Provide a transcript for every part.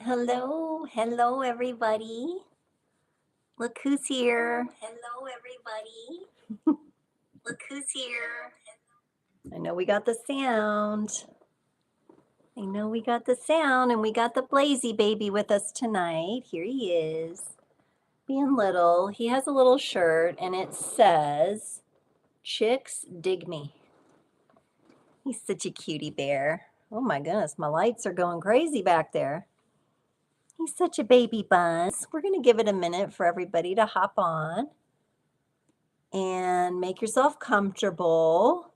Hello, hello everybody. Look who's here. Hello, everybody. Look who's here. I know we got the sound. And we got the Blazy baby with us tonight. Here he is, being little. He has a little shirt and it says, "Chicks dig me." He's such a cutie bear. Oh my goodness, my lights are going crazy back there. He's such a baby bun. We're going to give it a minute for everybody to hop on and make yourself comfortable.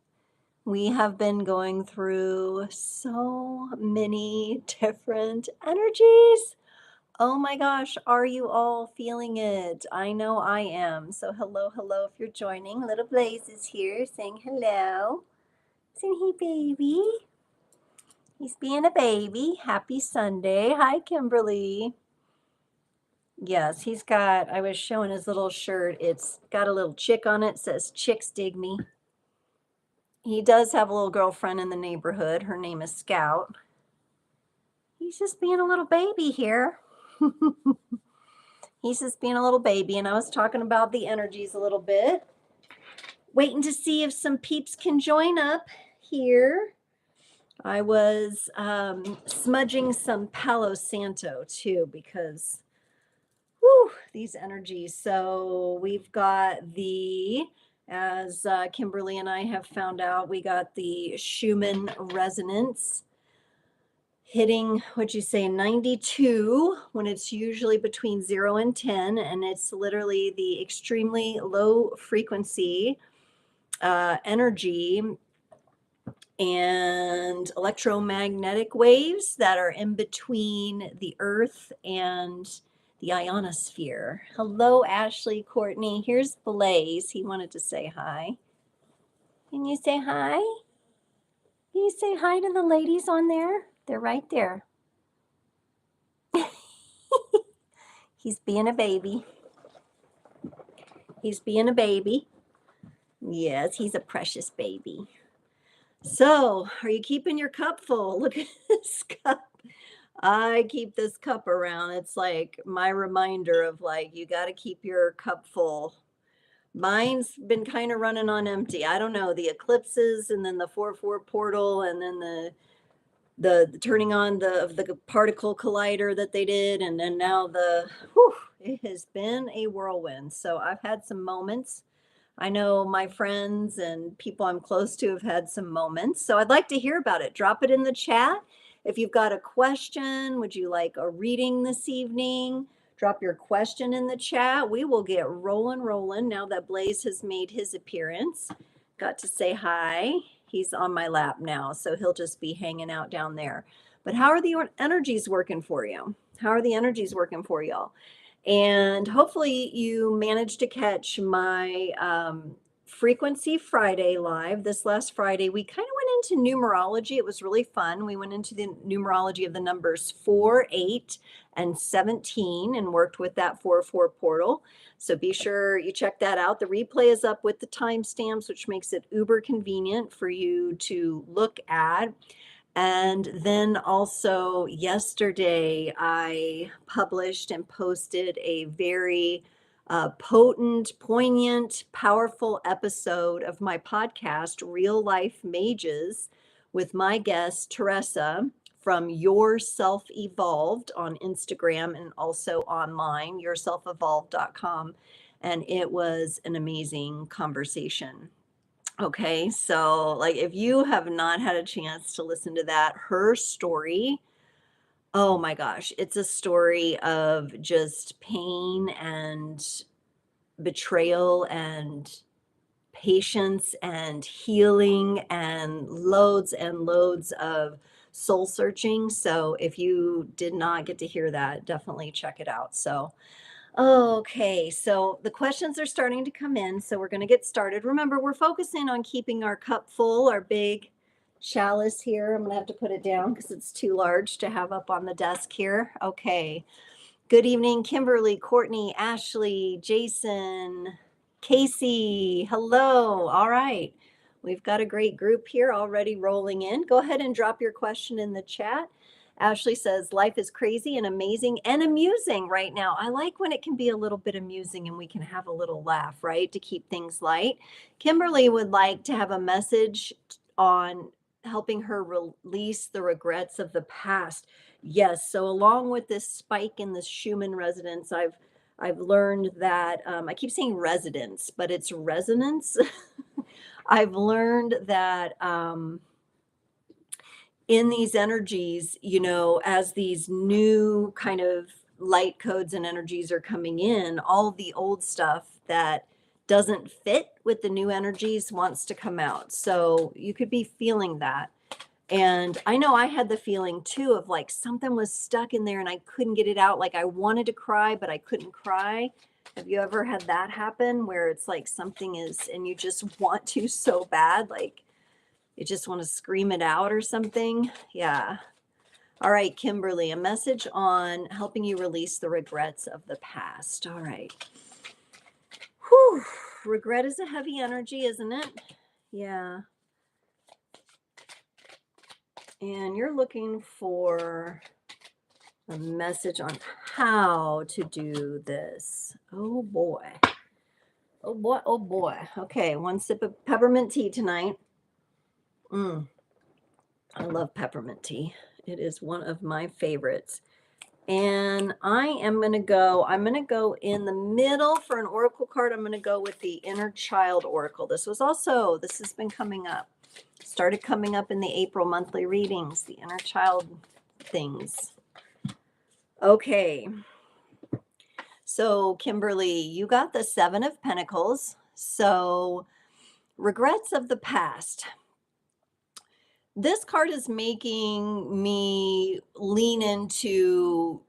We have been going through so many different energies. Oh my gosh, are you all feeling it? I know I am. So hello, hello if you're joining. Little Blaze is here saying hello. Saying hey baby. He's being a baby. Happy Sunday. Hi Kimberly. Yes, I was showing his little shirt. It's got a little chick on it. It says "Chicks dig me." He does have a little girlfriend in the neighborhood. Her name is Scout. He's just being a little baby here. He's just being a little baby. And I was talking about the energies a little bit. Waiting to see if some peeps can join up here. I was smudging some Palo Santo too because these energies. So we've got as Kimberly and I have found out, we got the Schumann resonance hitting, what'd you say, 92 when it's usually between 0 and 10. And it's literally the extremely low frequency energy and electromagnetic waves that are in between the earth and the ionosphere. Hello, Ashley, Courtney. Here's Blaze. He wanted to say hi. Can you say hi? Can you say hi to the ladies on there? They're right there. He's being a baby. He's being a baby. Yes, he's a precious baby. So, are you keeping your cup full? Look at this cup. I keep this cup around. It's like my reminder of like, you got to keep your cup full. Mine's been kind of running on empty. I don't know, the eclipses and then the 4-4 portal and then the turning on the particle collider that they did. And then now it has been a whirlwind. So I've had some moments. I know my friends and people I'm close to have had some moments. So I'd like to hear about it. Drop it in the chat. If you've got a question, would you like a reading this evening? Drop your question in the chat. We will get rolling now that Blaze has made his appearance. Got to say hi. He's on my lap now, so he'll just be hanging out down there. But how are the energies working for you? How are the energies working for y'all? And hopefully you managed to catch my Frequency Friday live this last Friday. We kind of went into numerology. It was really fun. We went into the numerology of the numbers 4, 8, and 17 and worked with that 4-4 portal. So be sure you check that out. The replay is up with the timestamps, which makes it uber convenient for you to look at. And then also yesterday, I published and posted a very potent, poignant, powerful episode of my podcast, Real Life Mages, with my guest, Teresa, from Your Self Evolved on Instagram and also online, yourselfevolved.com. And it was an amazing conversation. Okay, so like if you have not had a chance to listen to that, her story, oh my gosh, it's a story of just pain and betrayal and patience and healing and loads of soul searching. So if you did not get to hear that, definitely check it out. So okay, so the questions are starting to come in, so we're going to get started. Remember, we're focusing on keeping our cup full, our big chalice here. I'm going to have to put it down because it's too large to have up on the desk here. Okay. Good evening, Kimberly, Courtney, Ashley, Jason, Casey. Hello. All right. We've got a great group here already rolling in. Go ahead and drop your question in the chat. Ashley says, life is crazy and amazing and amusing right now. I like when it can be a little bit amusing and we can have a little laugh, right? To keep things light. Kimberly would like to have a message on helping her release the regrets of the past. Yes. So along with this spike in the Schumann resonance, I've learned that I keep saying residence, but it's resonance. I've learned that in these energies, as these new kind of light codes and energies are coming in, all the old stuff that doesn't fit with the new energies wants to come out. So you could be feeling that. And I know I had the feeling too of like something was stuck in there and I couldn't get it out. Like I wanted to cry, but I couldn't cry. Have you ever had that happen where it's like something is, and you just want to so bad, like you just want to scream it out or something? Yeah. All right, Kimberly, a message on helping you release the regrets of the past. All right. Whew. Regret is a heavy energy, isn't it? Yeah. And you're looking for a message on how to do this. Oh boy. Oh boy. Oh boy. Okay, one sip of peppermint tea tonight. I love peppermint tea. It is one of my favorites. And I'm going to go in the middle for an oracle card. I'm going to go with the inner child oracle. This has been coming up. Started coming up in the April monthly readings, the inner child things. Okay. So Kimberly, you got the 7 of Pentacles. So regrets of the past. This card is making me lean into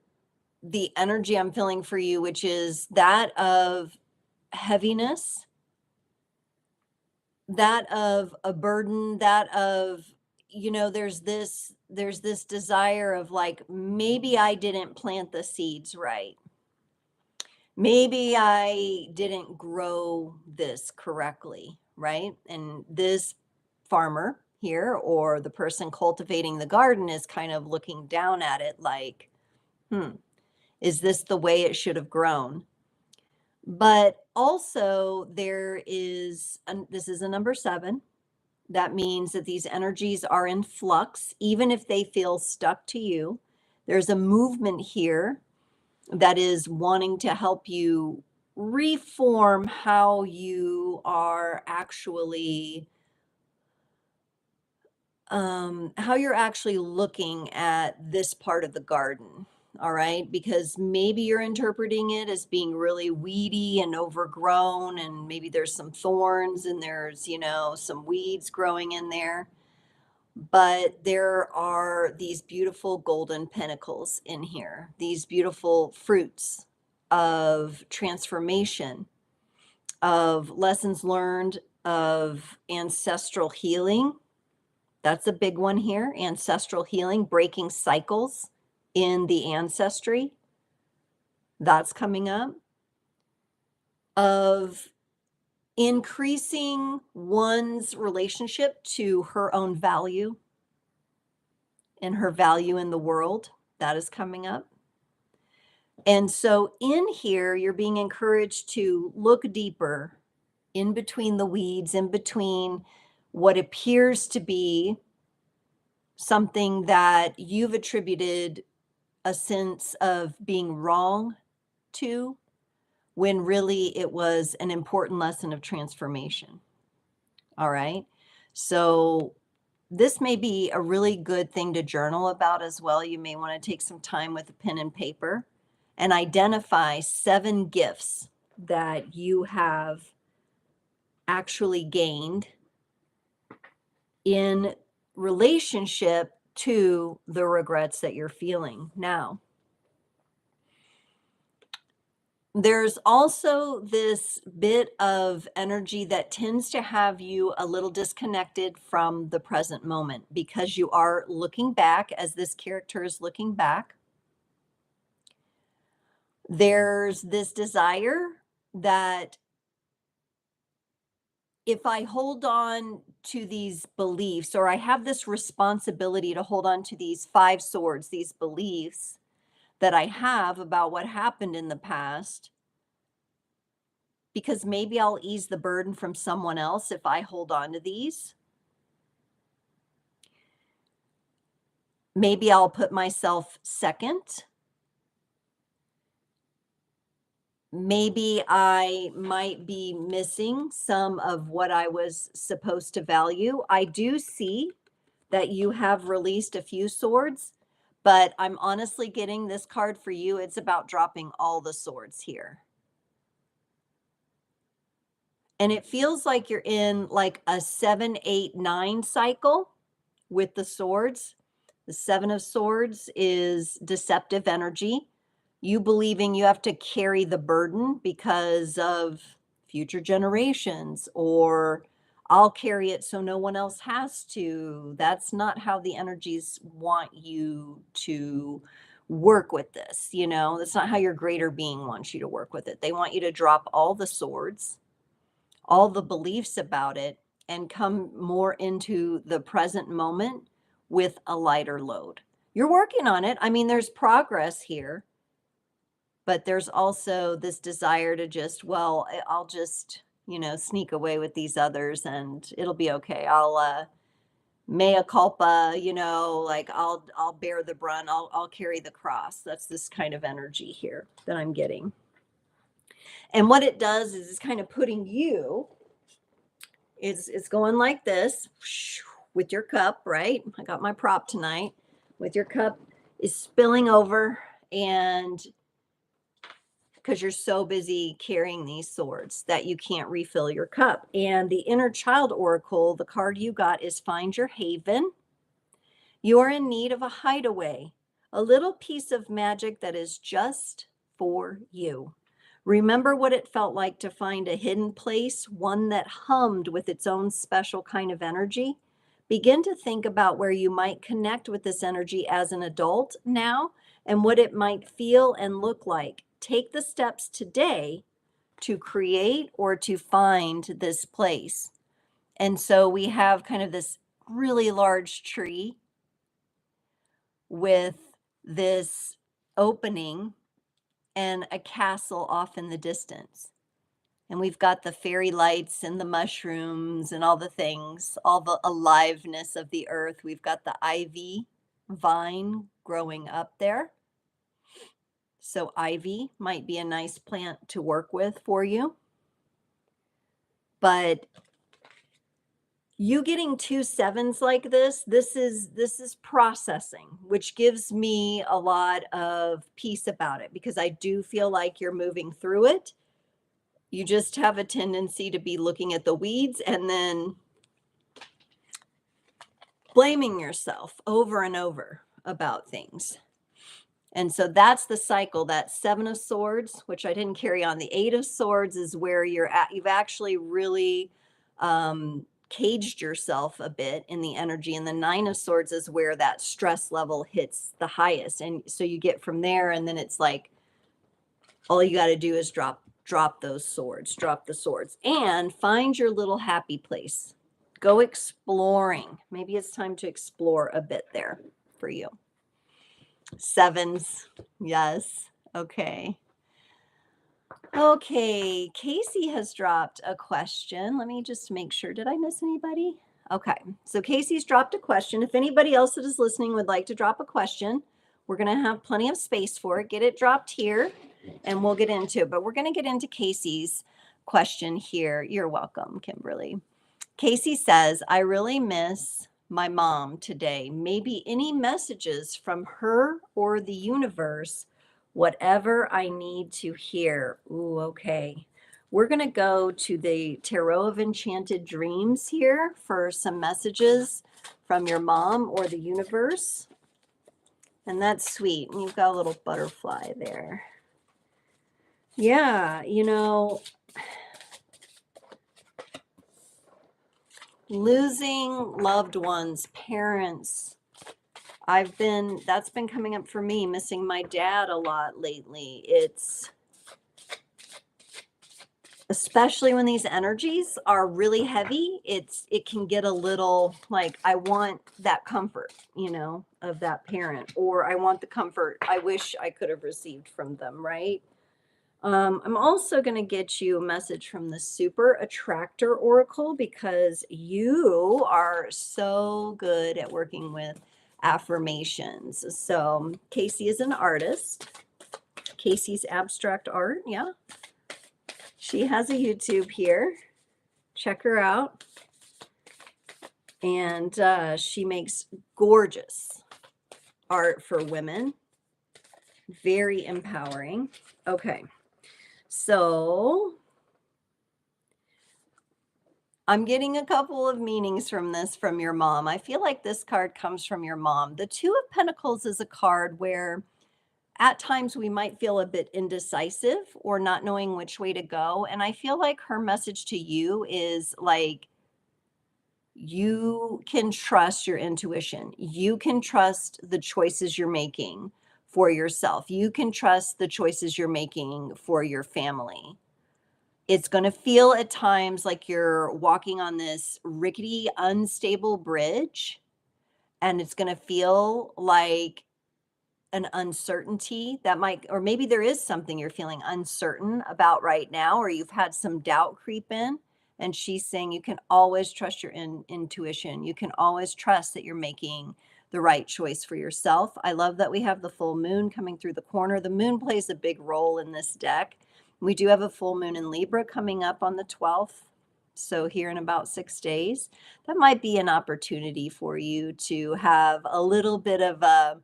the energy I'm feeling for you, which is that of heaviness, that of a burden, that of, there's this desire of like, maybe I didn't plant the seeds right. Maybe I didn't grow this correctly, right? And this farmer here, or the person cultivating the garden, is kind of looking down at it like, is this the way it should have grown? But also this is a number 7. That means that these energies are in flux, even if they feel stuck to you. There's a movement here that is wanting to help you reform how you are actually how you're actually looking at this part of the garden. All right, because maybe you're interpreting it as being really weedy and overgrown, and maybe there's some thorns and there's some weeds growing in there. But there are these beautiful golden pinnacles in here, these beautiful fruits of transformation, of lessons learned, of ancestral healing. That's a big one here. Ancestral healing, breaking cycles in the ancestry. That's coming up. Of increasing one's relationship to her own value and her value in the world. That is coming up. And so in here, you're being encouraged to look deeper in between the weeds, in between what appears to be something that you've attributed a sense of being wrong to, when really it was an important lesson of transformation. All right. So this may be a really good thing to journal about as well. You may want to take some time with a pen and paper and identify 7 gifts that you have actually gained in relationship to the regrets that you're feeling now. There's also this bit of energy that tends to have you a little disconnected from the present moment, because you are looking back, as this character is looking back. There's this desire that if I hold on to these beliefs, or I have this responsibility to hold on to these 5 swords, these beliefs that I have about what happened in the past, because maybe I'll ease the burden from someone else if I hold on to these. Maybe I'll put myself second. Maybe I might be missing some of what I was supposed to value. I do see that you have released a few swords, but I'm honestly getting this card for you. It's about dropping all the swords here. And it feels like you're in like a 7, 8, 9 cycle with the swords. The 7 of Swords is deceptive energy. You believing you have to carry the burden because of future generations, or I'll carry it so no one else has to. That's not how the energies want you to work with this. That's not how your greater being wants you to work with it. They want you to drop all the swords, all the beliefs about it, and come more into the present moment with a lighter load. You're working on it. I mean, there's progress here, but there's also this desire to just, well, I'll just, sneak away with these others and it'll be okay. I'll mea culpa, like I'll bear the brunt. I'll carry the cross. That's this kind of energy here that I'm getting. And what it does is it's kind of putting you, it's going like this with your cup, right? I got my prop tonight. With your cup is spilling over, and because you're so busy carrying these swords that you can't refill your cup. And the inner child oracle, the card you got is Find Your Haven. You are in need of a hideaway, a little piece of magic that is just for you. Remember what it felt like to find a hidden place, one that hummed with its own special kind of energy. Begin to think about where you might connect with this energy as an adult now and what it might feel and look like. Take the steps today to create or to find this place. And so we have kind of this really large tree with this opening and a castle off in the distance. And we've got the fairy lights and the mushrooms and all the things, all the aliveness of the earth. We've got the ivy vine growing up there. So ivy might be a nice plant to work with for you. But you getting 2 7s like this is processing, which gives me a lot of peace about it, because I do feel like you're moving through it. You just have a tendency to be looking at the weeds and then blaming yourself over and over about things. And so that's the cycle. That 7 of Swords, which I didn't carry on. The 8 of Swords is where you're at. You've actually really caged yourself a bit in the energy. And the 9 of Swords is where that stress level hits the highest. And so you get from there, and then it's like, all you got to do is drop those swords, drop the swords, and find your little happy place. Go exploring. Maybe it's time to explore a bit there for you. 7s. Yes. Okay. Okay. Casey has dropped a question. Let me just make sure. Did I miss anybody? Okay. So Casey's dropped a question. If anybody else that is listening would like to drop a question, we're going to have plenty of space for it. Get it dropped here and we'll get into it. But we're going to get into Casey's question here. You're welcome, Kimberly. Casey says, I really miss my mom today. Maybe any messages from her or the universe, whatever I need to hear. Ooh, okay. We're going to go to the Tarot of Enchanted Dreams here for some messages from your mom or the universe. And that's sweet. And you've got a little butterfly there. Yeah, losing loved ones, parents. That's been coming up for me, missing my dad a lot lately. It's especially when these energies are really heavy, it can get a little like, I want that comfort, of that parent, or I want the comfort I wish I could have received from them, right? I'm also going to get you a message from the Super Attractor Oracle because you are so good at working with affirmations. So, Casey is an artist. Casey's Abstract Art, yeah. She has a YouTube here. Check her out. And she makes gorgeous art for women. Very empowering. Okay. So I'm getting a couple of meanings from this from your mom. I feel like this card comes from your mom. The Two of Pentacles is a card where at times we might feel a bit indecisive or not knowing which way to go. And I feel like her message to you is like, you can trust your intuition. You can trust the choices you're making for yourself. You can trust the choices you're making for your family. It's going to feel at times like you're walking on this rickety, unstable bridge, and it's going to feel like an uncertainty that might, or maybe there is something you're feeling uncertain about right now, or you've had some doubt creep in. And she's saying you can always trust your intuition. You can always trust that you're making the right choice for yourself. I love that we have the full moon coming through the corner. The moon plays a big role in this deck. We do have a full moon in Libra coming up on the 12th. So, here in about 6 days, that might be an opportunity for you to have a little bit of a,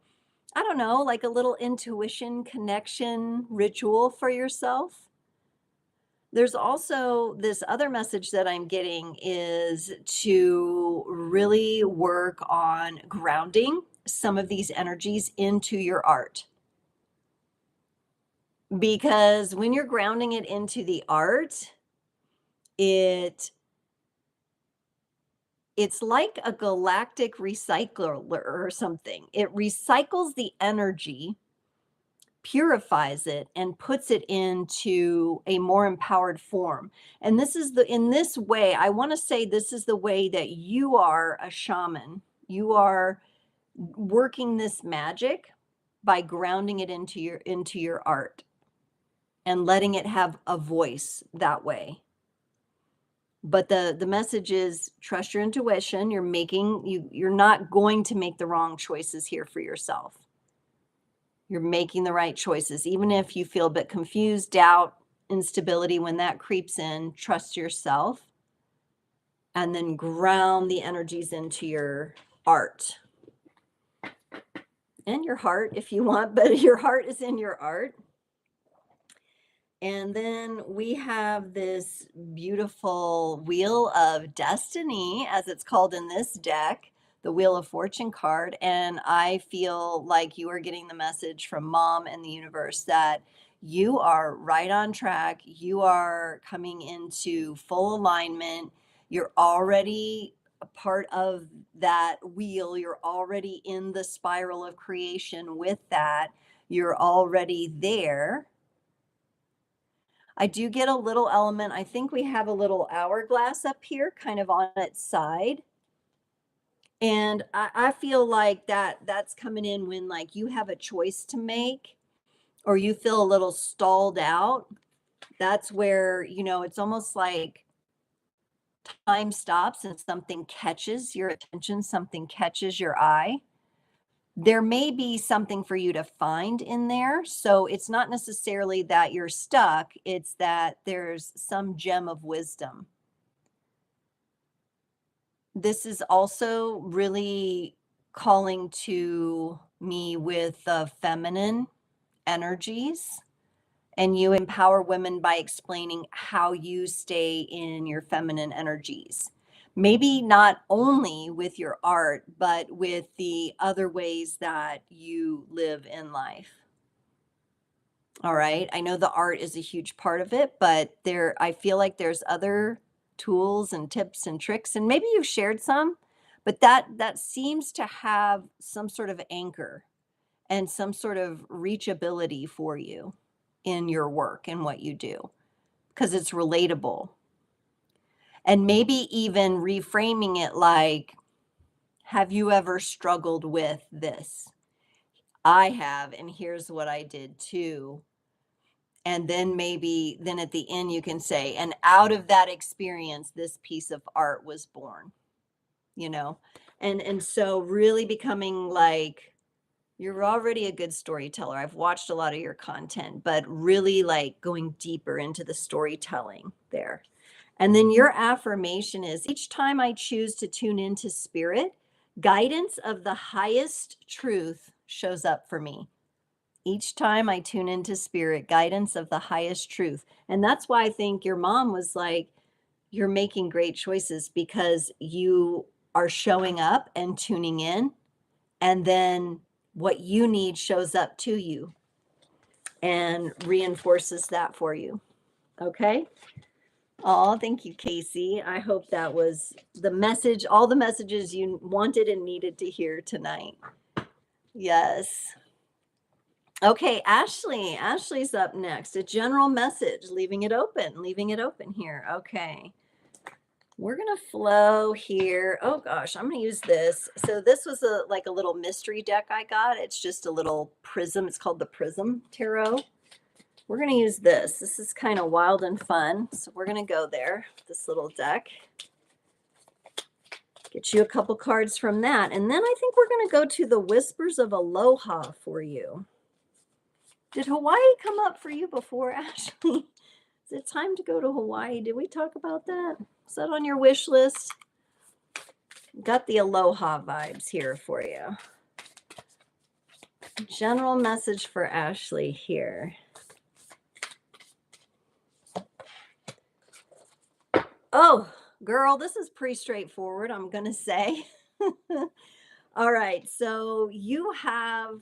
I don't know, like a little intuition connection ritual for yourself. There's also this other message that I'm getting is to really work on grounding some of these energies into your art. Because when you're grounding it into the art, it's like a galactic recycler or something. It recycles the energy, purifies it, and puts it into a more empowered form. And this is in this way, I want to say this is the way that you are a shaman. You are working this magic by grounding it into your art and letting it have a voice that way. But the message is trust your intuition. You're not going to make the wrong choices here for yourself. You're making the right choices. Even if you feel a bit confused, doubt, instability, when that creeps in, trust yourself and then ground the energies into your art and your heart if you want, but your heart is in your art. And then we have this beautiful Wheel of Destiny, as it's called in this deck, the Wheel of Fortune card. And I feel like you are getting the message from Mom and the universe that you are right on track. You are coming into full alignment. You're already a part of that wheel. You're already in the spiral of creation with that. You're already there. I do get a little element. I think we have a little hourglass up here kind of on its side. And I feel like that's coming in when like you have a choice to make or you feel a little stalled out. That's where, it's almost like time stops and something catches your attention, something catches your eye. There may be something for you to find in there. So it's not necessarily that you're stuck, it's that there's some gem of wisdom. This is also really calling to me with the feminine energies. And you empower women by explaining how you stay in your feminine energies. Maybe not only with your art, but with the other ways that you live in life. All right. I know the art is a huge part of it, but I feel like there's other tools and tips and tricks, and maybe you've shared some, but that seems to have some sort of anchor and some sort of reachability for you in your work and what you do. because it's relatable. And maybe even reframing it like, have you ever struggled with this? I have, and here's what I did too. And then maybe then at the end you can say, and out of that experience, this piece of art was born, you know? And so really becoming like, you're already a good storyteller. I've watched a lot of your content, but really like going deeper into the storytelling there. And then your affirmation is each time I choose to tune into spirit, guidance of the highest truth shows up for me. Each time I tune into spirit, guidance of the highest truth. And that's why I think your mom was like, you're making great choices because you are showing up and tuning in. And then what you need shows up to you and reinforces that for you. Okay. Oh, thank you, Casey. I hope that was the message, all the messages you wanted and needed to hear tonight. Yes. Okay, Ashley. Ashley's up next. A general message, leaving it open here. Okay. We're going to flow here. Oh gosh, I'm going to use this. So this was like a little mystery deck I got. It's just a little prism. It's called the Prism Tarot. We're going to use this. This is kind of wild and fun. So we're going to go there, this little deck. Get you a couple cards from that. And then I think we're going to go to the Whispers of Aloha for you. Did Hawaii come up for you before, Ashley? Is it time to go to Hawaii? Did we talk about that? Is that on your wish list? Got the Aloha vibes here for you. General message for Ashley here. Oh, girl, this is pretty straightforward, I'm going to say. All right. So you have,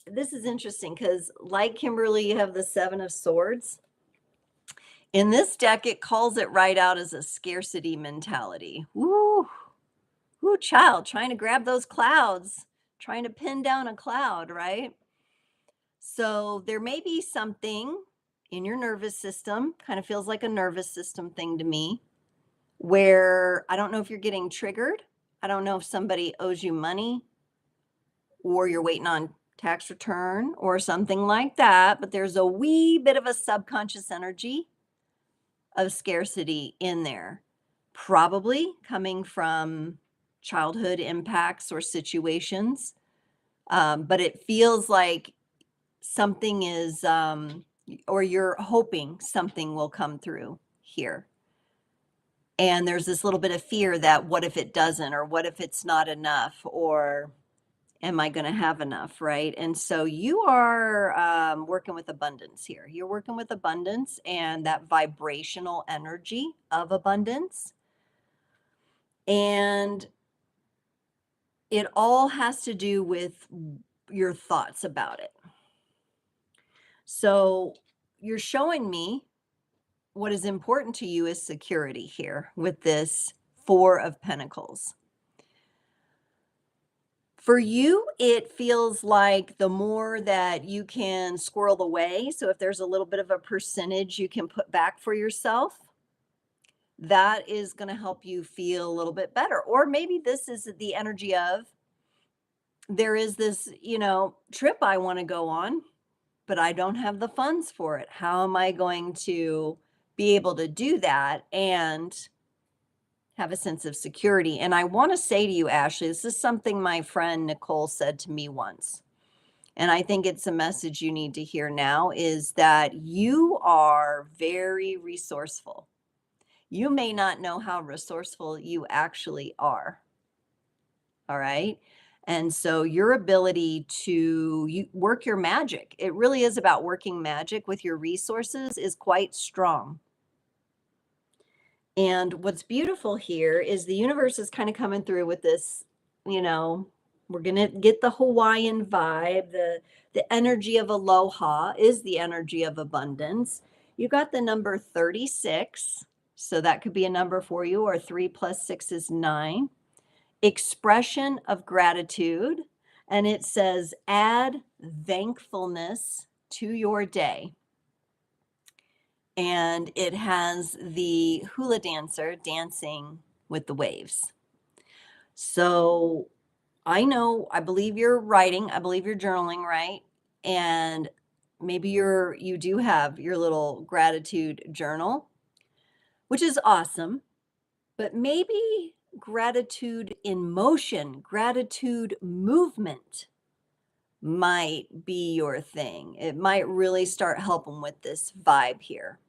this is interesting because like Kimberly, you have the Seven of Swords. In this deck, it calls it right out as a scarcity mentality. Woo, woo, child, trying to grab those clouds, trying to pin down a cloud, right? So there may be something in your nervous system, kind of feels like a nervous system thing to me, where I don't know if you're getting triggered. I don't know if somebody owes you money or you're waiting on tax return or something like that, but there's a wee bit of a subconscious energy of scarcity in there, probably coming from childhood impacts or situations. But it feels like something is, or you're hoping something will come through here. And there's this little bit of fear that what if it doesn't, or what if it's not enough, or am I going to have enough, right? And so you are working with abundance here. You're working with abundance and that vibrational energy of abundance. And it all has to do with your thoughts about it. So you're showing me what is important to you is security here with this Four of Pentacles. For you, it feels like the more that you can squirrel away, so if there's a little bit of a percentage you can put back for yourself, that is going to help you feel a little bit better. Or maybe this is the energy of, there is this, trip I want to go on, but I don't have the funds for it. How am I going to be able to do that and have a sense of security? And I want to say to you, Ashley, this is something my friend Nicole said to me once. And I think it's a message you need to hear now, is that you are very resourceful. You may not know how resourceful you actually are. All right. And so your ability to work your magic, it really is about working magic with your resources, is quite strong. And what's beautiful here is the universe is kind of coming through with this, we're going to get the Hawaiian vibe. The energy of aloha is the energy of abundance. You got the number 36. So that could be a number for you, or 3 + 6 is 9. Expression of gratitude. And it says, add thankfulness to your day. and it has the hula dancer dancing with the waves. So I believe you're writing, I believe you're journaling, right? And maybe you do have your little gratitude journal, which is awesome, but maybe gratitude in motion, gratitude movement might be your thing. It might really start helping with this vibe here.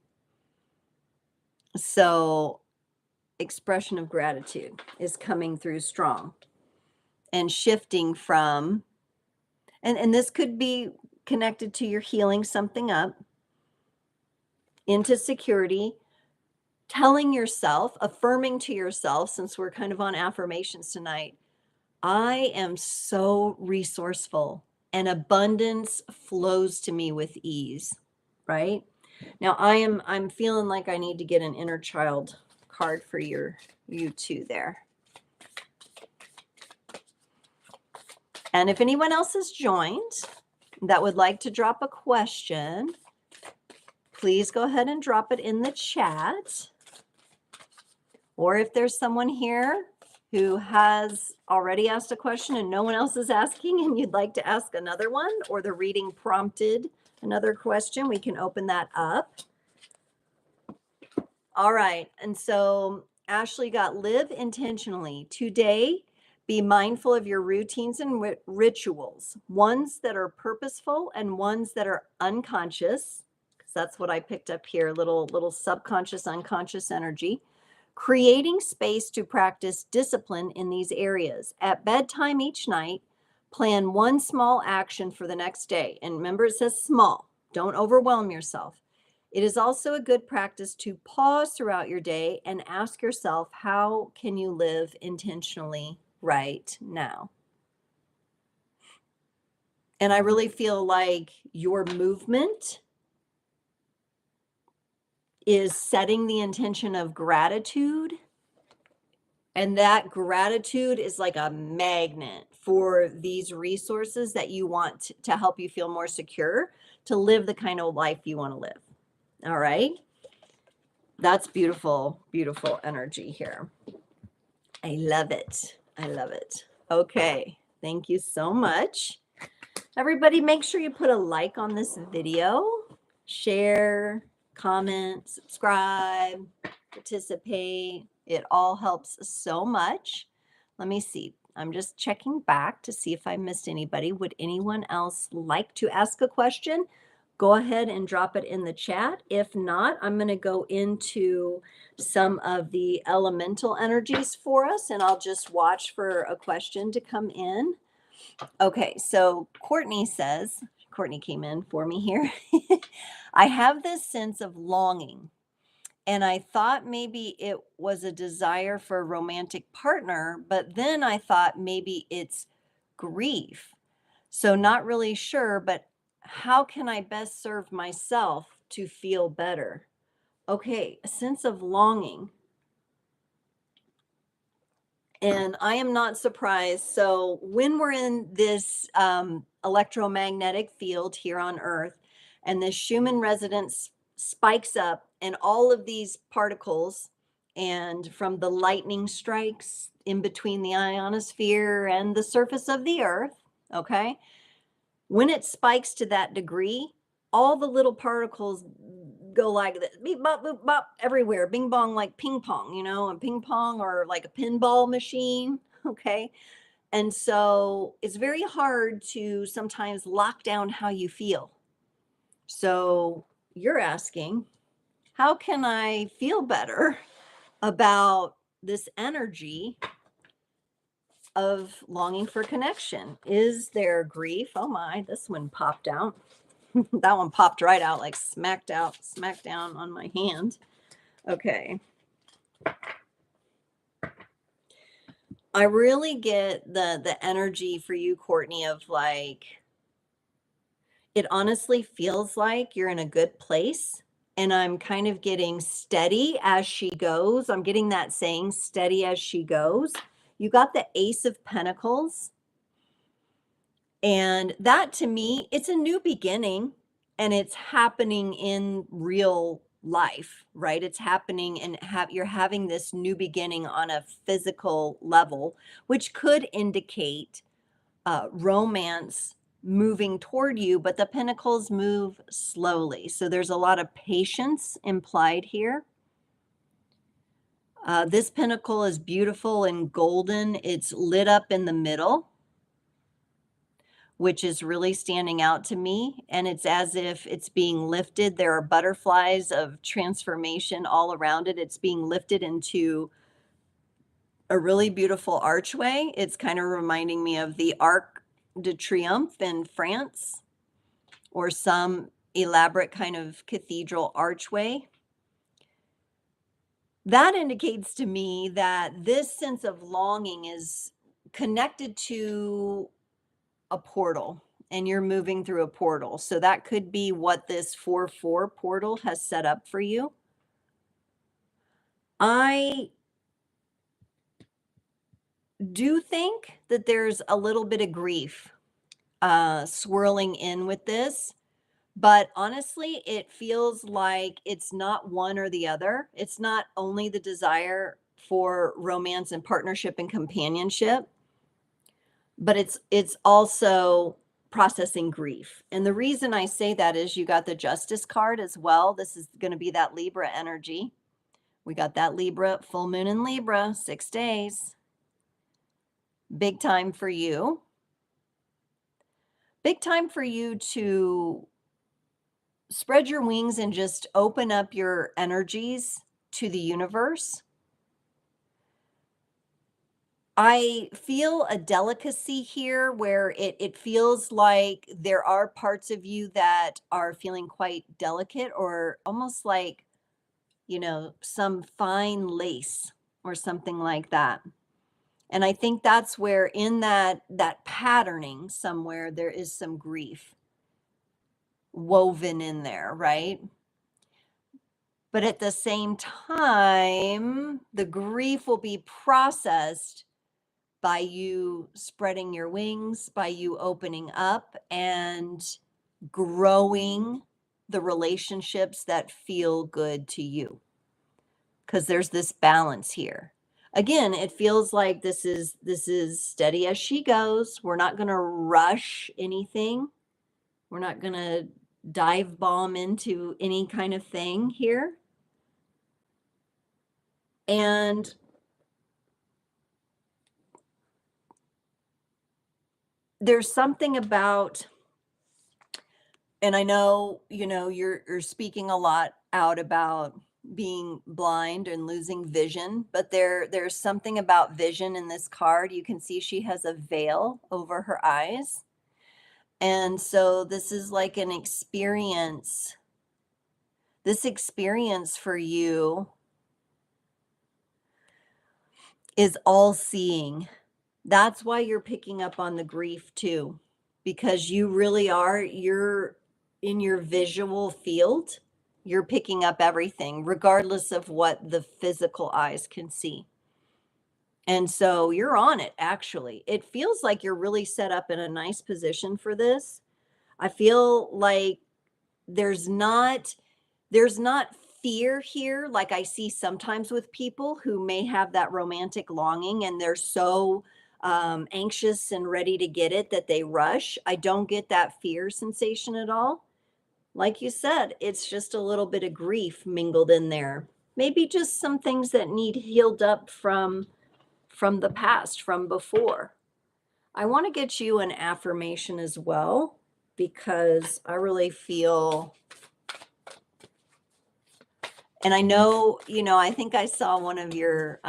So, expression of gratitude is coming through strong and shifting from, and this could be connected to your healing something up into security, telling yourself, affirming to yourself, since we're kind of on affirmations tonight, I am so resourceful and abundance flows to me with ease, right? Now I'm feeling like I need to get an inner child card for you two there. And if anyone else has joined that would like to drop a question, please go ahead and drop it in the chat. Or if there's someone here who has already asked a question and no one else is asking and you'd like to ask another one, or the reading prompted another question, we can open that up. All right. And so Ashley got live intentionally. Today, be mindful of your routines and rituals, ones that are purposeful and ones that are unconscious, because that's what I picked up here, little subconscious, unconscious energy. Creating space to practice discipline in these areas. At bedtime each night, plan one small action for the next day. And remember, it says small. Don't overwhelm yourself. It is also a good practice to pause throughout your day and ask yourself, how can you live intentionally right now? And I really feel like your movement is setting the intention of gratitude. And that gratitude is like a magnet for these resources that you want to help you feel more secure, to live the kind of life you want to live. All right. That's beautiful, beautiful energy here. I love it. I love it. Okay. Thank you so much. Everybody, make sure you put a like on this video, share, comment, subscribe, participate. It all helps so much. Let me see. I'm just checking back to see if I missed anybody. Would anyone else like to ask a question? Go ahead and drop it in the chat. If not, I'm going to go into some of the elemental energies for us, and I'll just watch for a question to come in. Okay, so Courtney came in for me here. I have this sense of longing, and I thought maybe it was a desire for a romantic partner, but then I thought maybe it's grief. So not really sure, but how can I best serve myself to feel better? Okay, a sense of longing. And I am not surprised. So when we're in this electromagnetic field here on Earth, and this Schumann resonance spikes up, and all of these particles, and from the lightning strikes in between the ionosphere and the surface of the Earth, okay? When it spikes to that degree, all the little particles go like this, beep, bop, boop, bop, everywhere, bing bong, like ping pong, a ping pong or like a pinball machine. Okay. And so it's very hard to sometimes lock down how you feel. So you're asking, how can I feel better about this energy of longing for connection? Is there grief? Oh my, this one popped out. That one popped right out, like smack down on my hand. Okay. I really get the energy for you, Courtney, of like, it honestly feels like you're in a good place. And I'm kind of getting steady as she goes. I'm getting that saying, steady as she goes. You got the Ace of Pentacles. And that to me, it's a new beginning, and it's happening in real life, right? It's happening and you're having this new beginning on a physical level, which could indicate romance moving toward you, but the pentacles move slowly. So there's a lot of patience implied here. This pentacle is beautiful and golden. It's lit up in the middle, which is really standing out to me. And it's as if it's being lifted. There are butterflies of transformation all around it. It's being lifted into a really beautiful archway. It's kind of reminding me of the Arc de Triomphe in France, or some elaborate kind of cathedral archway. That indicates to me that this sense of longing is connected to a portal, and you're moving through a portal. So that could be what this 4-4 portal has set up for you. I do think that there's a little bit of grief swirling in with this. But honestly, it feels like it's not one or the other. It's not only the desire for romance and partnership and companionship, but it's also processing grief. And the reason I say that is you got the Justice card as well. This is going to be that Libra energy. We got that Libra, full moon in Libra, 6 days. Big time for you. Big time for you to spread your wings and just open up your energies to the universe. I feel a delicacy here where it feels like there are parts of you that are feeling quite delicate, or almost like, some fine lace or something like that. And I think that's where in that patterning somewhere there is some grief woven in there, right? But at the same time, the grief will be processed by you spreading your wings, by you opening up and growing the relationships that feel good to you. Because there's this balance here. Again, it feels like this is steady as she goes. We're not going to rush anything. We're not going to dive bomb into any kind of thing here. And there's something about, and I know, you're speaking a lot out about being blind and losing vision, but there's something about vision in this card. You can see she has a veil over her eyes. And so this is like an experience. This experience for you is all seeing. That's why you're picking up on the grief too, because you really are, you're in your visual field, you're picking up everything, regardless of what the physical eyes can see. And so you're on it, actually. It feels like you're really set up in a nice position for this. I feel like there's not fear here, like I see sometimes with people who may have that romantic longing and they're so anxious and ready to get it that they rush. I don't get that fear sensation at all. Like you said, it's just a little bit of grief mingled in there. Maybe just some things that need healed up from the past, from before. I want to get you an affirmation as well, because I really feel, and I know, I think I saw one of your,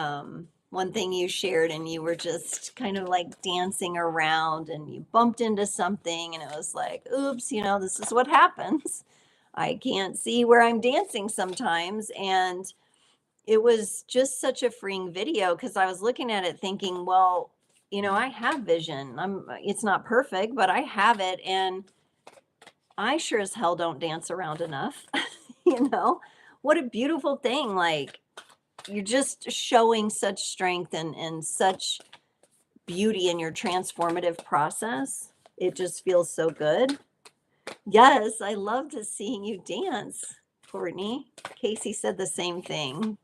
one thing you shared, and you were just kind of like dancing around and you bumped into something and it was like, oops, this is what happens. I can't see where I'm dancing sometimes. And it was just such a freeing video, because I was looking at it thinking, well, I have vision. It's not perfect, but I have it. And I sure as hell don't dance around enough. What a beautiful thing. Like, you're just showing such strength and such beauty in your transformative process. It just feels so good. Yes, I love to seeing you dance. Courtney. Casey said the same thing.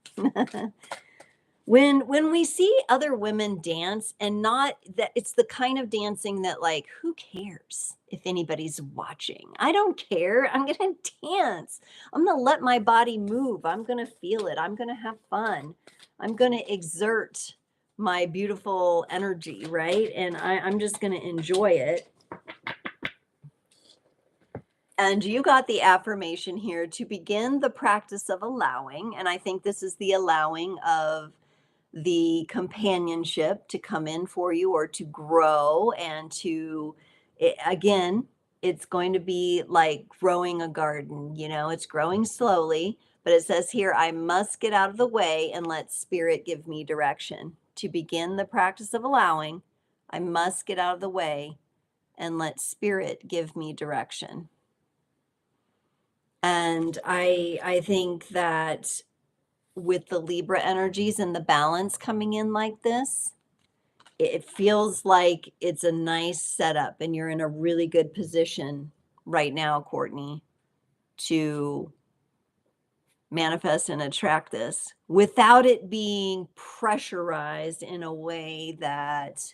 When we see other women dance, and not that it's the kind of dancing that, like, who cares if anybody's watching? I don't care. I'm going to dance. I'm going to let my body move. I'm going to feel it. I'm going to have fun. I'm going to exert my beautiful energy, right? And I'm just going to enjoy it. And you got the affirmation here to begin the practice of allowing. And I think this is the allowing of the companionship to come in for you, or to grow, and to, again, it's going to be like growing a garden. It's growing slowly, but it says here, I must get out of the way and let spirit give me direction. To begin the practice of allowing, I must get out of the way and let spirit give me direction. And I think that with the Libra energies and the balance coming in like this, it feels like it's a nice setup, and you're in a really good position right now, Courtney, to manifest and attract this without it being pressurized in a way that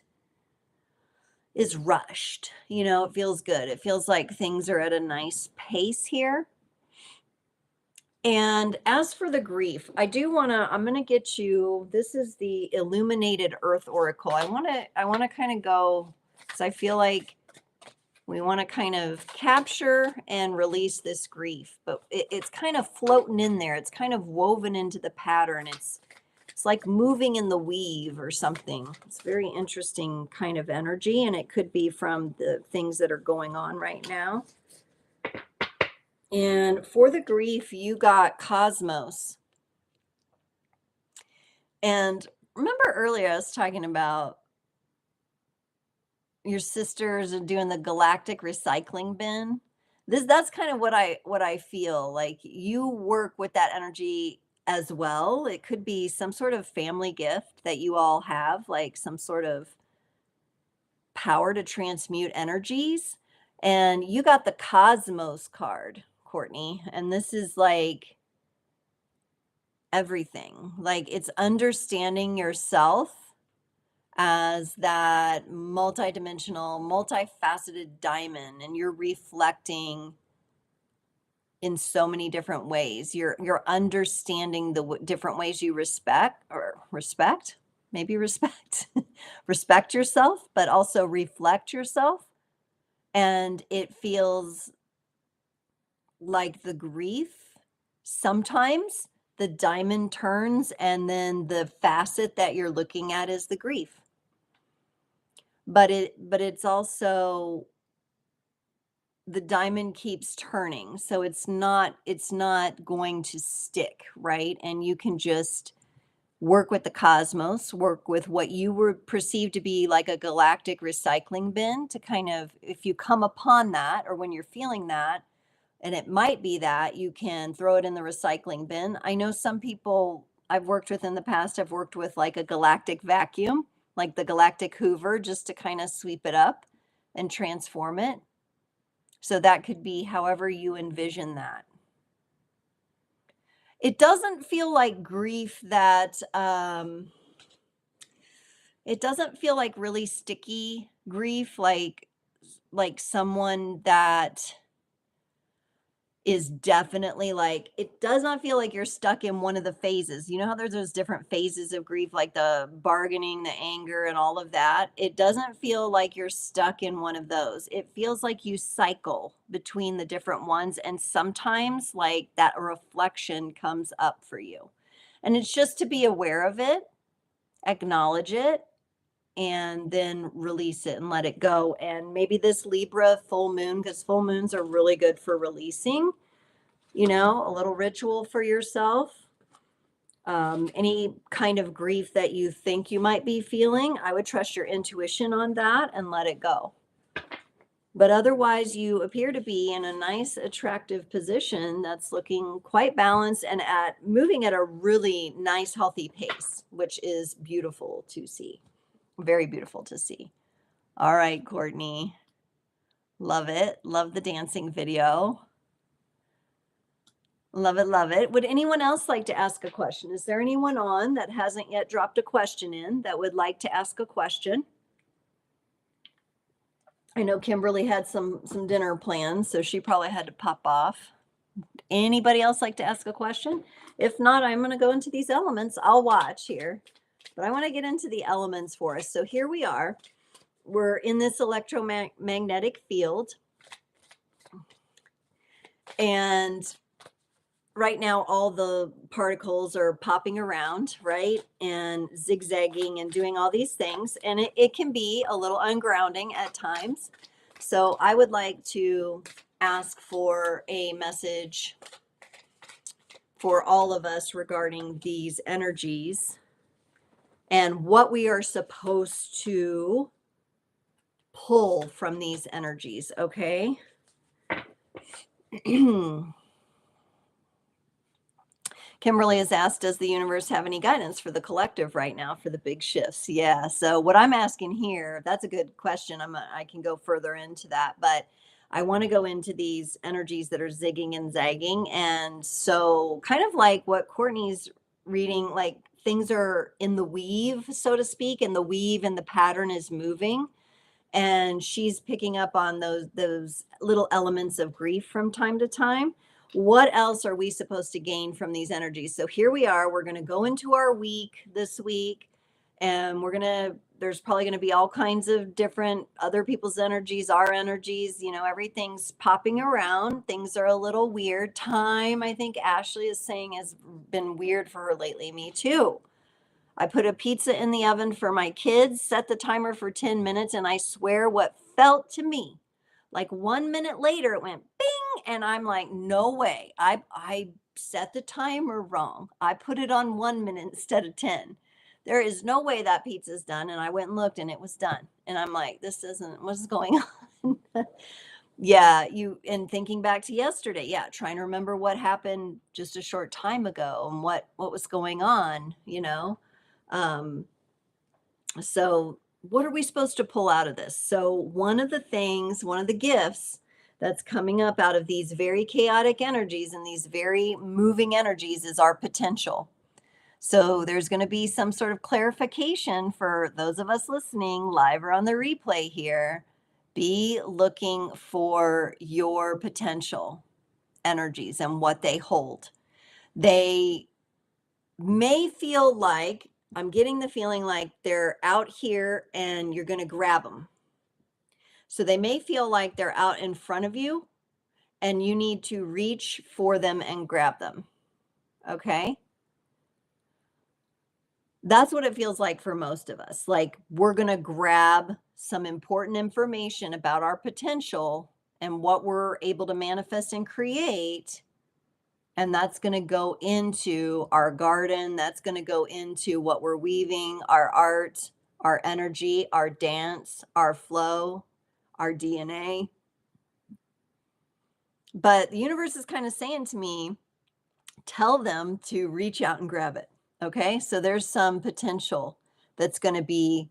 is rushed. It feels good. It feels like things are at a nice pace here. And as for the grief, I'm going to get you, this is the Illuminated Earth Oracle. I want to kind of go, because I feel like we want to kind of capture and release this grief, but it's kind of floating in there. It's kind of woven into the pattern. It's like moving in the weave or something. It's very interesting kind of energy, and it could be from the things that are going on right now. And for the grief, you got Cosmos. And remember earlier I was talking about your sisters are doing the galactic recycling bin? That's kind of what I feel. Like, you work with that energy as well. It could be some sort of family gift that you all have, like some sort of power to transmute energies. And you got the Cosmos card, Courtney, and this is like everything. Like, it's understanding yourself as that multidimensional, multifaceted diamond, and you're reflecting in so many different ways. You're understanding the different ways you respect respect yourself, but also reflect yourself. And it feels like the grief, sometimes the diamond turns, and then the facet that you're looking at is the grief. But it's also, the diamond keeps turning, so it's not going to stick, right? And you can just work with the cosmos, work with what you were perceived to be like a galactic recycling bin, to kind of, if you come upon that, or when you're feeling that, and it might be that, you can throw it in the recycling bin. I know some people I've worked with in the past, I've worked with like a galactic vacuum, like the galactic Hoover, just to kind of sweep it up and transform it. So that could be however you envision that. It doesn't feel like grief that, it doesn't feel like really sticky grief, like someone that is definitely like, it does not feel like you're stuck in one of the phases. You know how there's those different phases of grief, like the bargaining, the anger, and all of that? It doesn't feel like you're stuck in one of those. It feels like you cycle between the different ones, and sometimes like that reflection comes up for you. And it's just to be aware of it, acknowledge it, and then release it and let it go. And maybe this Libra full moon, because full moons are really good for releasing, a little ritual for yourself. Any kind of grief that you think you might be feeling, I would trust your intuition on that and let it go. But otherwise, you appear to be in a nice, attractive position that's looking quite balanced and moving at a really nice, healthy pace, which is beautiful to see. Very beautiful to see. All right, Courtney. Love it. Love the dancing video. Love it, love it. Would anyone else like to ask a question? Is there anyone on that hasn't yet dropped a question in that would like to ask a question? I know Kimberly had some dinner plans, so she probably had to pop off. Anybody else like to ask a question? If not, I'm going to go into these elements. I'll watch here, but I want to get into the elements for us. So here we are. We're in this electromagnetic field, and right now all the particles are popping around, right? And zigzagging and doing all these things. And it can be a little ungrounding at times. So I would like to ask for a message for all of us regarding these energies and what we are supposed to pull from these energies, okay? Kimberly has asked, does the universe have any guidance for the collective right now for the big shifts? Yeah. So what I'm asking here, that's a good question. I can go further into that, but I want to go into these energies that are zigging and zagging. And so kind of like what Courtney's reading, like things are in the weave, so to speak, and the weave and the pattern is moving. And she's picking up on those little elements of grief from time to time. What else are we supposed to gain from these energies? So here we are. We're going to go into our week this week, and there's probably going to be all kinds of different other people's energies, our energies, everything's popping around. Things are a little weird. Time, I think Ashley is saying, has been weird for her lately. Me too. I put a pizza in the oven for my kids, set the timer for 10 minutes, and I swear what felt to me like 1 minute later, it went bing. And I'm like, no way. I set the timer wrong. I put it on 1 minute instead of 10. There is no way that pizza's done. And I went and looked and it was done. And I'm like, what's going on? Yeah, and thinking back to yesterday, yeah, trying to remember what happened just a short time ago and what was going on. Um, so what are we supposed to pull out of this? So one of the gifts that's coming up out of these very chaotic energies and these very moving energies is our potential. So there's going to be some sort of clarification for those of us listening live or on the replay here. Be looking for your potential energies and what they hold. They may feel like, I'm getting the feeling like they're out here and you're going to grab them. So they may feel like they're out in front of you and you need to reach for them and grab them. Okay? That's what it feels like for most of us. Like we're going to grab some important information about our potential and what we're able to manifest and create. And that's going to go into our garden. That's going to go into what we're weaving, our art, our energy, our dance, our flow, our DNA. But the universe is kind of saying to me, tell them to reach out and grab it. Okay. So there's some potential that's going to be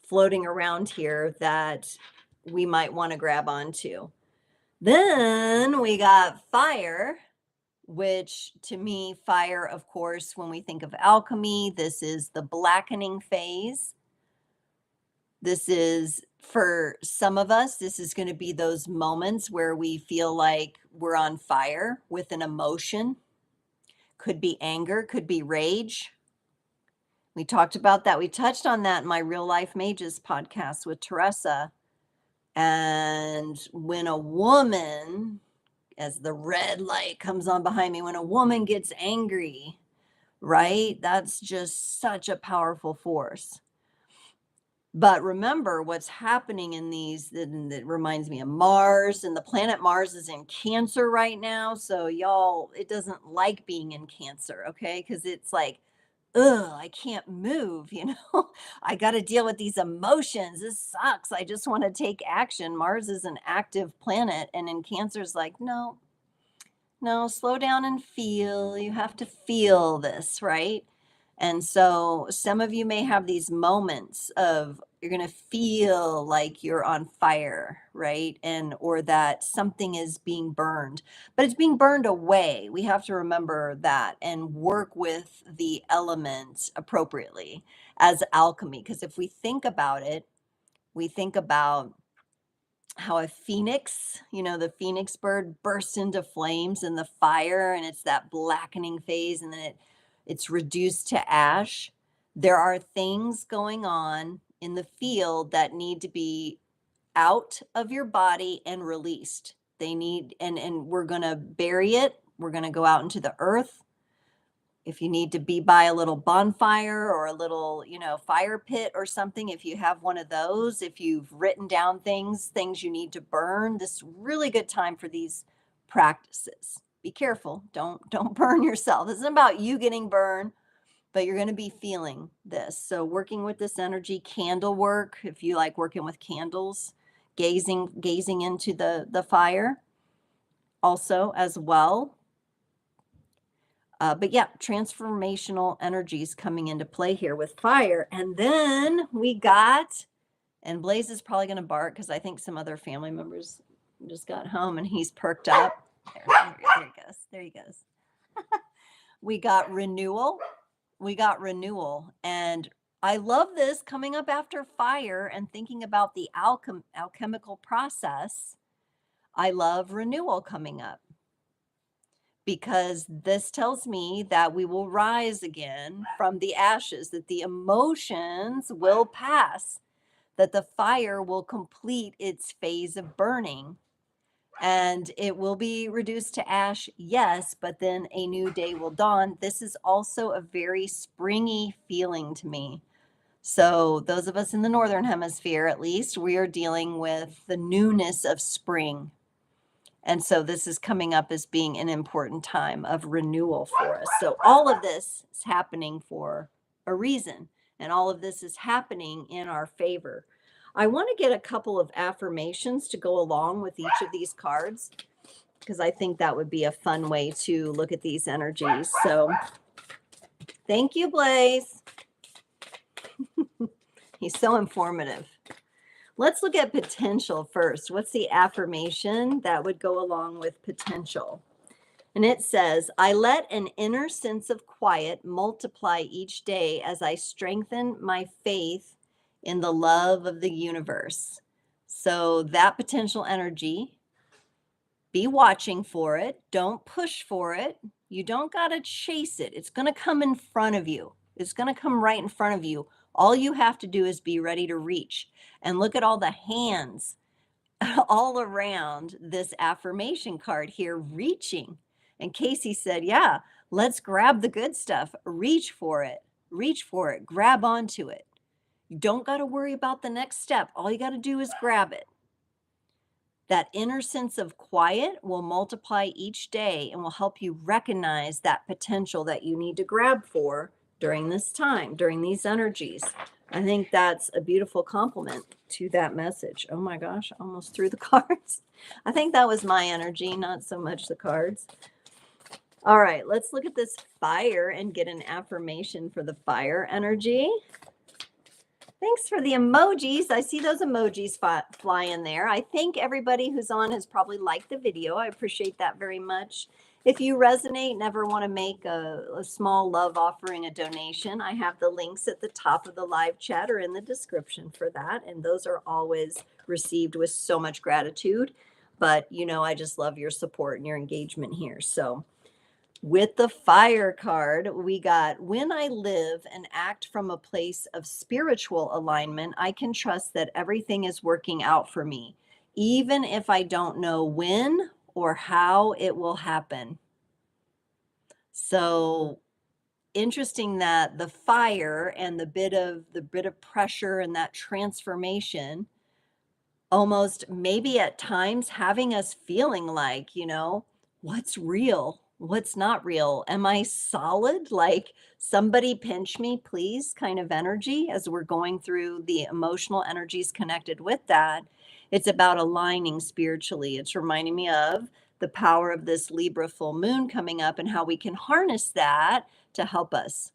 floating around here that we might want to grab onto. Then we got fire, which to me, fire, of course, when we think of alchemy, this is the blackening phase. This is, for some of us, this is going to be those moments where we feel like we're on fire with an emotion. Could be anger, could be rage. We talked about that. We touched on that in my Real Life Mages podcast with Teresa. And when a woman, as the red light comes on behind me, when a woman gets angry, right? That's just such a powerful force. But remember what's happening in these, that reminds me of Mars, and the planet Mars is in Cancer right now. So y'all, it doesn't like being in Cancer, okay? Because it's like, ugh, I can't move, I got to deal with these emotions. This sucks. I just want to take action. Mars is an active planet, and in Cancer's like, no, slow down and feel. You have to feel this, right? And so some of you may have these moments of You're going to feel like you're on fire, right? And or that something is being burned, but it's being burned away. We have to remember that and work with the elements appropriately as alchemy. Because if we think about it, we think about how a phoenix, the phoenix bird bursts into flames in the fire and it's that blackening phase and then it's reduced to ash. There are things going on in the field that need to be out of your body and released. They need and we're going to bury it. We're going to go out into the earth. If you need to be by a little bonfire or a little, fire pit or something, if you have one of those, if you've written down things you need to burn, this is really good time for these practices. Be careful. Don't burn yourself. This isn't about you getting burned, but you're going to be feeling this. So working with this energy, candle work, if you like working with candles, gazing into the fire also as well. But yeah, transformational energies coming into play here with fire. And then we got, and Blaze is probably going to bark because I think some other family members just got home and he's perked up. There he goes. There he goes. We got renewal. And I love this coming up after fire and thinking about the alchemical process. I love renewal coming up, because this tells me that we will rise again from the ashes, that the emotions will pass, that the fire will complete its phase of burning, and it will be reduced to ash, yes, but then a new day will dawn. This is also a very springy feeling to me. So those of us in the Northern Hemisphere, at least, we are dealing with the newness of spring. And so this is coming up as being an important time of renewal for us. So all of this is happening for a reason, and all of this is happening in our favor. I want to get a couple of affirmations to go along with each of these cards, because I think that would be a fun way to look at these energies. So thank you, Blaze. He's so informative. Let's look at potential first. What's the affirmation that would go along with potential? And it says, I let an inner sense of quiet multiply each day as I strengthen my faith in the love of the universe. So that potential energy, be watching for it. Don't push for it. You don't got to chase it. It's going to come in front of you. It's going to come right in front of you. All you have to do is be ready to reach. And look at all the hands all around this affirmation card here reaching. And Casey said, yeah, let's grab the good stuff. Reach for it. Reach for it. Grab onto it. You don't got to worry about the next step. All you got to do is grab it. That inner sense of quiet will multiply each day and will help you recognize that potential that you need to grab for during this time, during these energies. I think that's a beautiful compliment to that message. Oh my gosh, I almost threw the cards. I think that was my energy, not so much the cards. All right, let's look at this fire and get an affirmation for the fire energy. Thanks for the emojis. I see those emojis fly in there. I think everybody who's on has probably liked the video. I appreciate that very much. If you resonate and ever want to make a small love offering, a donation, I have the links at the top of the live chat or in the description for that. And those are always received with so much gratitude. But, I just love your support and your engagement here. So with the fire card, we got, when I live and act from a place of spiritual alignment, I can trust that everything is working out for me, even if I don't know when or how it will happen. So interesting that the fire and the bit of pressure and that transformation, almost maybe at times having us feeling like, what's real? What's not real? Am I solid? Like somebody pinch me, please, kind of energy as we're going through the emotional energies connected with that. It's about aligning spiritually. It's reminding me of the power of this Libra full moon coming up and how we can harness that to help us.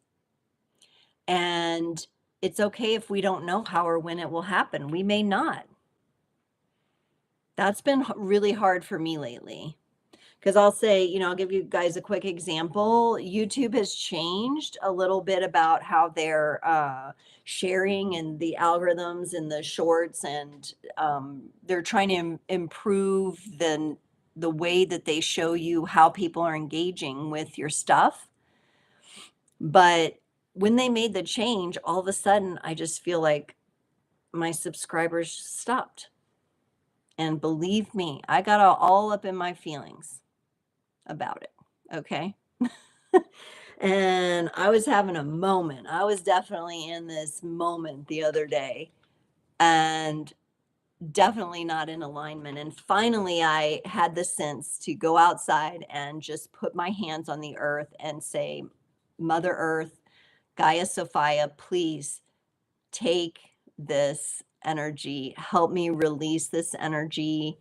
And it's okay if we don't know how or when it will happen. We may not. That's been really hard for me lately. Because I'll say, I'll give you guys a quick example. YouTube has changed a little bit about how they're sharing and the algorithms and the shorts, and they're trying to improve the way that they show you how people are engaging with your stuff. But when they made the change, all of a sudden, I just feel like my subscribers stopped. And believe me, I got all up in my feelings about it. Okay. And I was having a moment. I was definitely in this moment the other day, and definitely not in alignment. And finally, I had the sense to go outside and just put my hands on the earth and say, Mother Earth, Gaia Sophia, please take this energy, help me release this energy.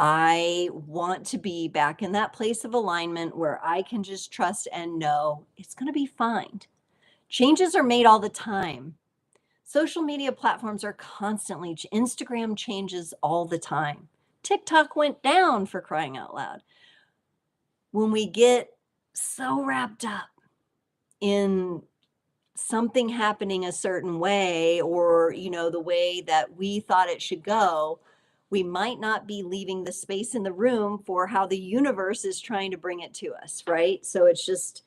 I want to be back in that place of alignment where I can just trust and know it's going to be fine. Changes are made all the time. Social media platforms are constantly, Instagram changes all the time. TikTok went down, for crying out loud. When we get so wrapped up in something happening a certain way, or the way that we thought it should go, we might not be leaving the space in the room for how the universe is trying to bring it to us, right? So it's just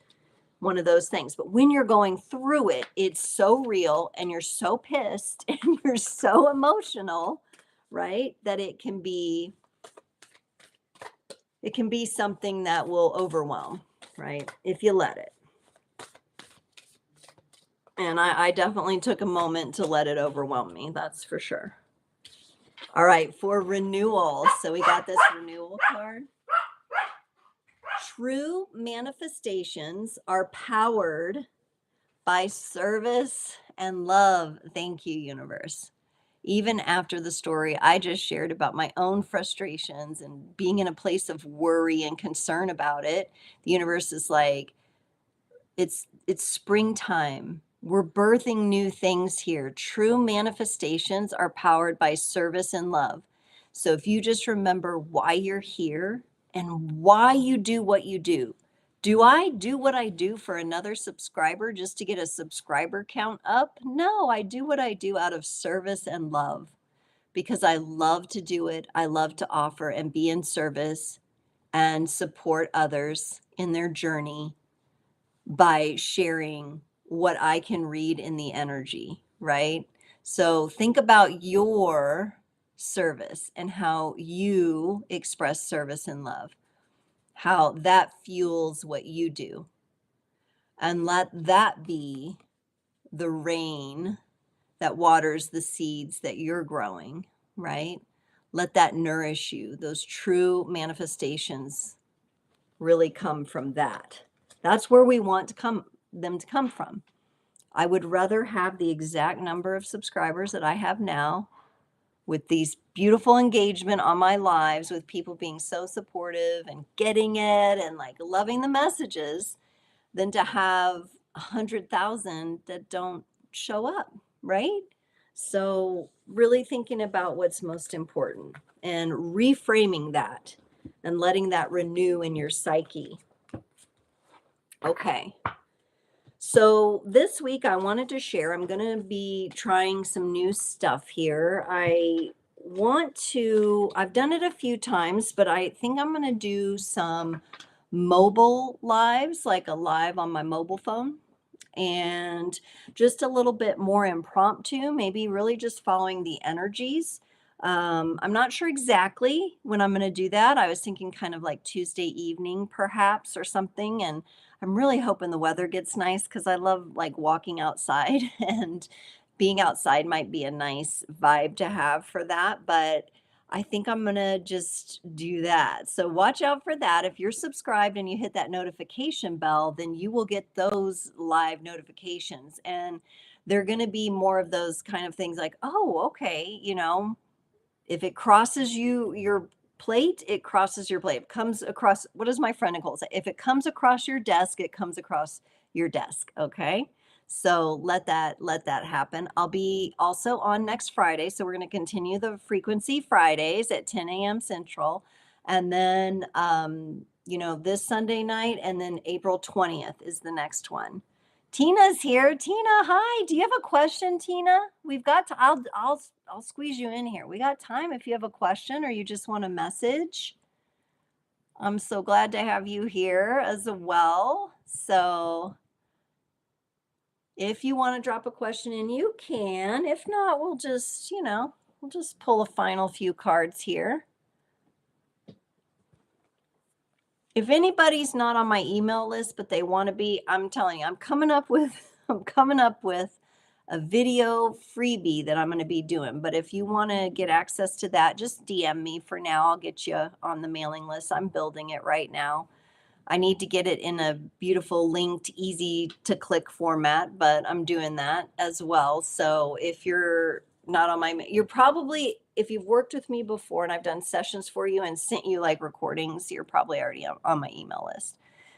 one of those things. But when you're going through it, it's so real, and you're so pissed and you're so emotional, right? That it can be something that will overwhelm, right? If you let it. And I definitely took a moment to let it overwhelm me. That's for sure. All right, for renewal. So we got this renewal card. True manifestations are powered by service and love. Thank you, universe. Even after the story I just shared about my own frustrations and being in a place of worry and concern about it, the universe is like, it's springtime. We're birthing new things here. True manifestations are powered by service and love. So if you just remember why you're here and why you do what you do. Do I do what I do for another subscriber just to get a subscriber count up? No, I do what I do out of service and love, because I love to do it. I love to offer and be in service and support others in their journey by sharing what I can read in the energy, right? So think about your service and how you express service and love, how that fuels what you do. And let that be the rain that waters the seeds that you're growing, right? Let that nourish you. Those true manifestations really come from that. That's where we want them to come from. I would rather have the exact number of subscribers that I have now, with these beautiful engagement on my lives, with people being so supportive and getting it and like loving the messages, than to have 100,000 that don't show up, right? So really thinking about what's most important and reframing that and letting that renew in your psyche. Okay. So this week I wanted to share, I'm going to be trying some new stuff here. I've done it a few times, but I think I'm going to do some mobile lives, like a live on my mobile phone, and just a little bit more impromptu, maybe really just following the energies. I'm not sure exactly when I'm going to do that. I was thinking kind of like Tuesday evening, perhaps, or something. And I'm really hoping the weather gets nice, because I love like walking outside, and being outside might be a nice vibe to have for that. But I think I'm going to just do that. So watch out for that. If you're subscribed and you hit that notification bell, then you will get those live notifications. And they're going to be more of those kind of things like, oh, okay, if it crosses your plate, it crosses your plate. It comes across, what does my friend Nicole say? If it comes across your desk, it comes across your desk. Okay. So let that happen. I'll be also on next Friday. So we're going to continue the frequency Fridays at 10 a.m. Central. And then, this Sunday night, and then April 20th is the next one. Tina's here. Tina, hi. Do you have a question, Tina? We've got to, I'll squeeze you in here. We got time if you have a question or you just want a message. I'm so glad to have you here as well. So if you want to drop a question in, you can. If not, we'll just pull a final few cards here. If anybody's not on my email list, but they want to be, I'm telling you, I'm coming up with a video freebie that I'm going to be doing. But if you want to get access to that, just DM me for now. I'll get you on the mailing list. I'm building it right now. I need to get it in a beautiful linked, easy to click format, but I'm doing that as well. So if you're not on you're probably, if you've worked with me before and I've done sessions for you and sent you like recordings, you're probably already on my email list.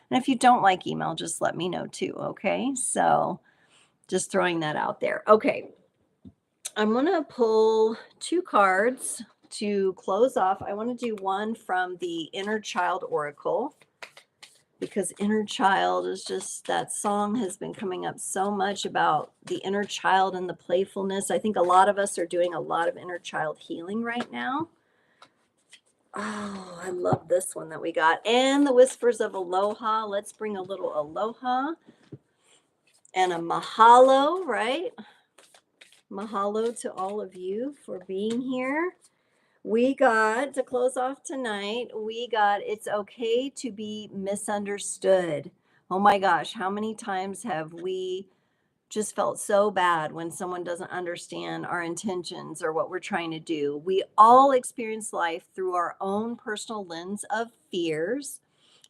And if you don't like email, just let me know too. Okay. So just throwing that out there. Okay. I'm going to pull 2 cards to close off. I want to do one from the Inner Child Oracle, because inner child is just, that song has been coming up so much about the inner child and the playfulness. I think a lot of us are doing a lot of inner child healing right now. Oh, I love this one that we got. And the Whispers of Aloha. Let's bring a little aloha and a mahalo, right? Mahalo to all of you for being here. We got, to close off tonight, it's okay to be misunderstood. Oh my gosh, how many times have we just felt so bad when someone doesn't understand our intentions or what we're trying to do? We all experience life through our own personal lens of fears,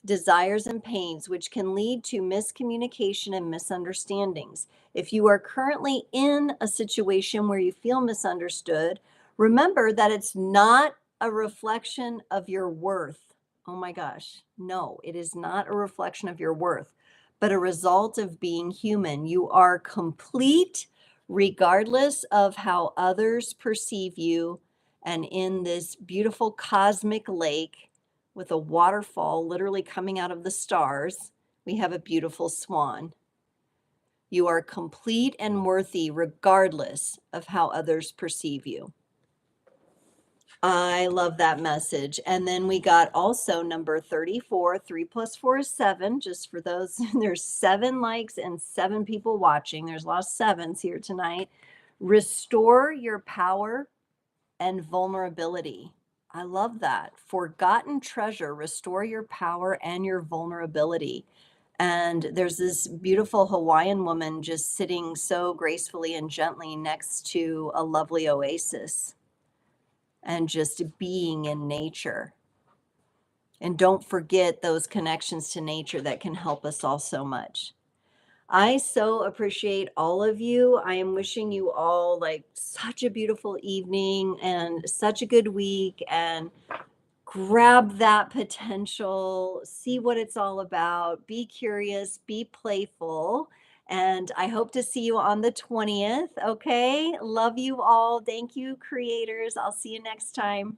desires, and pains, which can lead to miscommunication and misunderstandings. If you are currently in a situation where you feel misunderstood, remember that it's not a reflection of your worth. Oh my gosh. No, it is not a reflection of your worth, but a result of being human. You are complete regardless of how others perceive you. And in this beautiful cosmic lake with a waterfall literally coming out of the stars, we have a beautiful swan. You are complete and worthy regardless of how others perceive you. I love that message. And then we got also number 34, 3 plus 4 is 7. Just for those, there's 7 likes and 7 people watching. There's a lot of 7s here tonight. Restore your power and vulnerability. I love that. Forgotten treasure, restore your power and your vulnerability. And there's this beautiful Hawaiian woman just sitting so gracefully and gently next to a lovely oasis and just being in nature. And don't forget those connections to nature that can help us all so much. I so appreciate all of you. I am wishing you all like such a beautiful evening and such a good week, and grab that potential, see what it's all about, be curious, be playful. And I hope to see you on the 20th. Okay. Love you all. Thank you, creators. I'll see you next time.